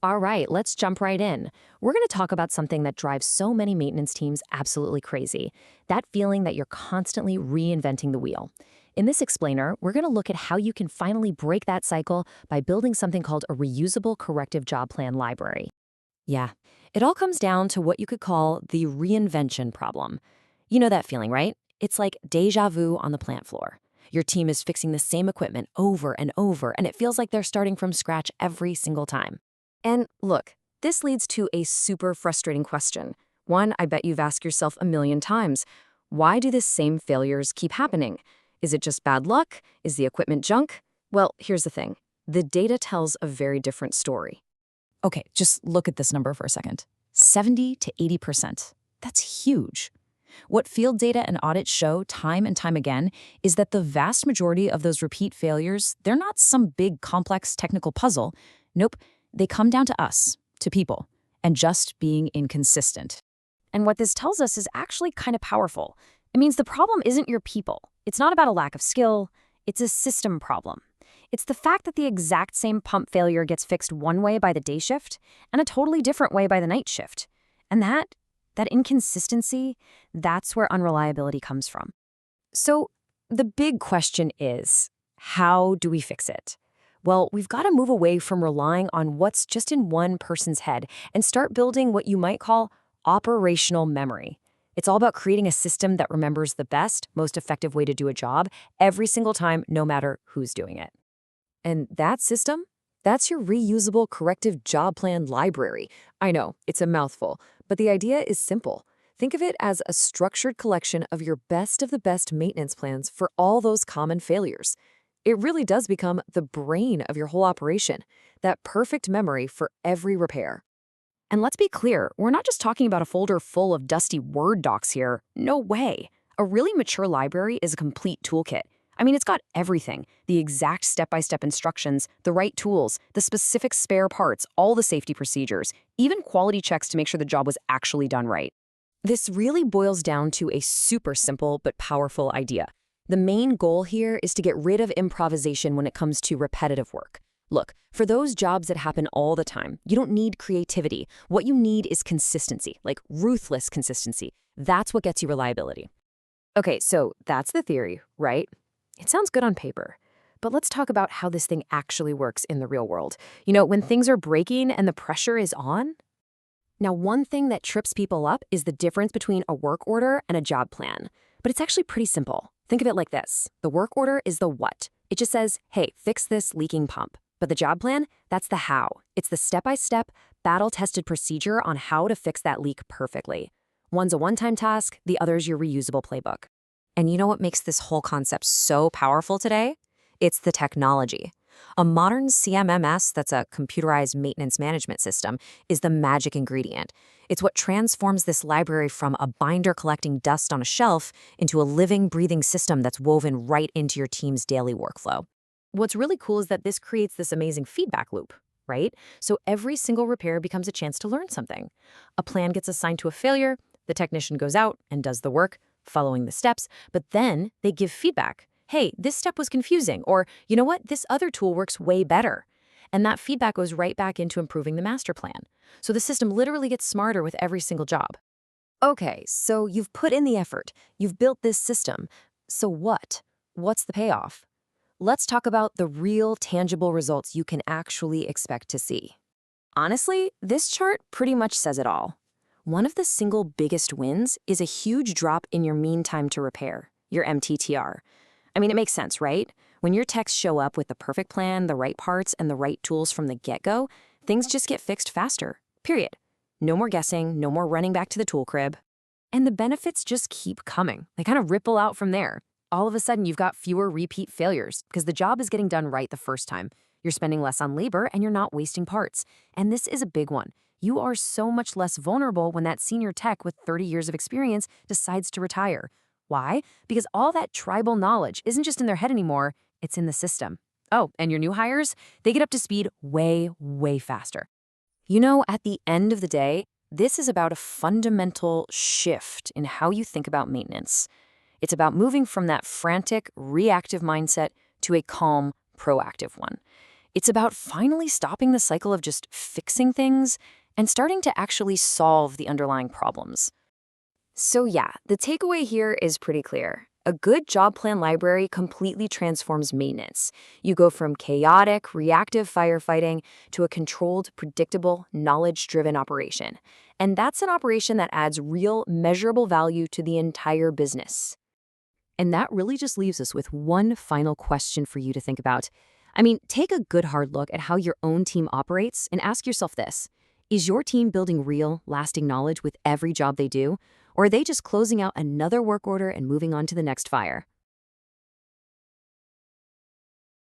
All right, let's jump right in. We're going to talk about something that drives so many maintenance teams absolutely crazy, that feeling that you're constantly reinventing the wheel. In this explainer, we're going to look at how you can finally break that cycle by building something called a reusable corrective job plan library. Yeah, it all comes down to what you could call the reinvention problem. You know that feeling, right? It's like deja vu on the plant floor. Your team is fixing the same equipment over and over, and it feels like they're starting from scratch every single time. And look, this leads to a super frustrating question. One I bet you've asked yourself a million times. Why do the same failures keep happening? Is it just bad luck? Is the equipment junk? Well, here's the thing. The data tells a very different story. Okay, just look at this number for a second. 70 to 80%. That's huge. What field data and audits show time and time again is that the vast majority of those repeat failures, they're not some big complex technical puzzle. Nope, they come down to us, to people, and just being inconsistent. And what this tells us is actually kind of powerful. It means the problem isn't your people. It's not about a lack of skill. It's a system problem. It's the fact that the exact same pump failure gets fixed one way by the day shift and a totally different way by the night shift. And that inconsistency, that's where unreliability comes from. So the big question is, how do we fix it? Well, we've got to move away from relying on what's just in one person's head and start building what you might call operational memory. It's all about creating a system that remembers the best, most effective way to do a job every single time, no matter who's doing it. And that system? That's your reusable corrective job plan library. I know, it's a mouthful, but the idea is simple. Think of it as a structured collection of your best of the best maintenance plans for all those common failures. It really does become the brain of your whole operation, that perfect memory for every repair. And let's be clear, we're not just talking about a folder full of dusty Word docs here. No way. A really mature library is a complete toolkit. I mean, it's got everything. The exact step-by-step instructions, the right tools, the specific spare parts, all the safety procedures, even quality checks to make sure the job was actually done right. This really boils down to a super simple but powerful idea. The main goal here is to get rid of improvisation when it comes to repetitive work. Look, for those jobs that happen all the time, you don't need creativity. What you need is consistency, like ruthless consistency. That's what gets you reliability. Okay, so that's the theory, right? It sounds good on paper, but let's talk about how this thing actually works in the real world. You know, when things are breaking and the pressure is on. Now, one thing that trips people up is the difference between a work order and a job plan. But it's actually pretty simple. Think of it like this. The work order is the what. It just says, hey, fix this leaking pump. But the job plan, that's the how. It's the step-by-step, battle-tested procedure on how to fix that leak perfectly. One's a one-time task, the other's your reusable playbook. And you know what makes this whole concept so powerful today? It's the technology. A modern CMMS, that's a computerized maintenance management system, is the magic ingredient. It's what transforms this library from a binder collecting dust on a shelf into a living, breathing system that's woven right into your team's daily workflow. What's really cool is that this creates this amazing feedback loop, right? So every single repair becomes a chance to learn something. A plan gets assigned to a failure, the technician goes out and does the work, following the steps, but then they give feedback. Hey, this step was confusing, or you know what, this other tool works way better. And that feedback goes right back into improving the master plan. So the system literally gets smarter with every single job. Okay, so you've put in the effort. You've built this system. So what? What's the payoff? Let's talk about the real tangible results you can actually expect to see. Honestly, this chart pretty much says it all. One of the single biggest wins is a huge drop in your mean time to repair, your MTTR. I mean, it makes sense, right? When your techs show up with the perfect plan, the right parts, and the right tools from the get-go, things just get fixed faster, period. No more guessing, no more running back to the tool crib. And the benefits just keep coming. They kind of ripple out from there. All of a sudden, you've got fewer repeat failures because the job is getting done right the first time. You're spending less on labor and you're not wasting parts. And this is a big one. You are so much less vulnerable when that senior tech with 30 years of experience decides to retire. Why? Because all that tribal knowledge isn't just in their head anymore, it's in the system. Oh, and your new hires, they get up to speed way, way faster. You know, at the end of the day, this is about a fundamental shift in how you think about maintenance. It's about moving from that frantic, reactive mindset to a calm, proactive one. It's about finally stopping the cycle of just fixing things and starting to actually solve the underlying problems. So yeah, the takeaway here is pretty clear. A good job plan library completely transforms maintenance. You go from chaotic, reactive firefighting to a controlled, predictable, knowledge-driven operation. And that's an operation that adds real, measurable value to the entire business. And that really just leaves us with one final question for you to think about. I mean, take a good hard look at how your own team operates and ask yourself this. Is your team building real, lasting knowledge with every job they do? Or are they just closing out another work order and moving on to the next fire?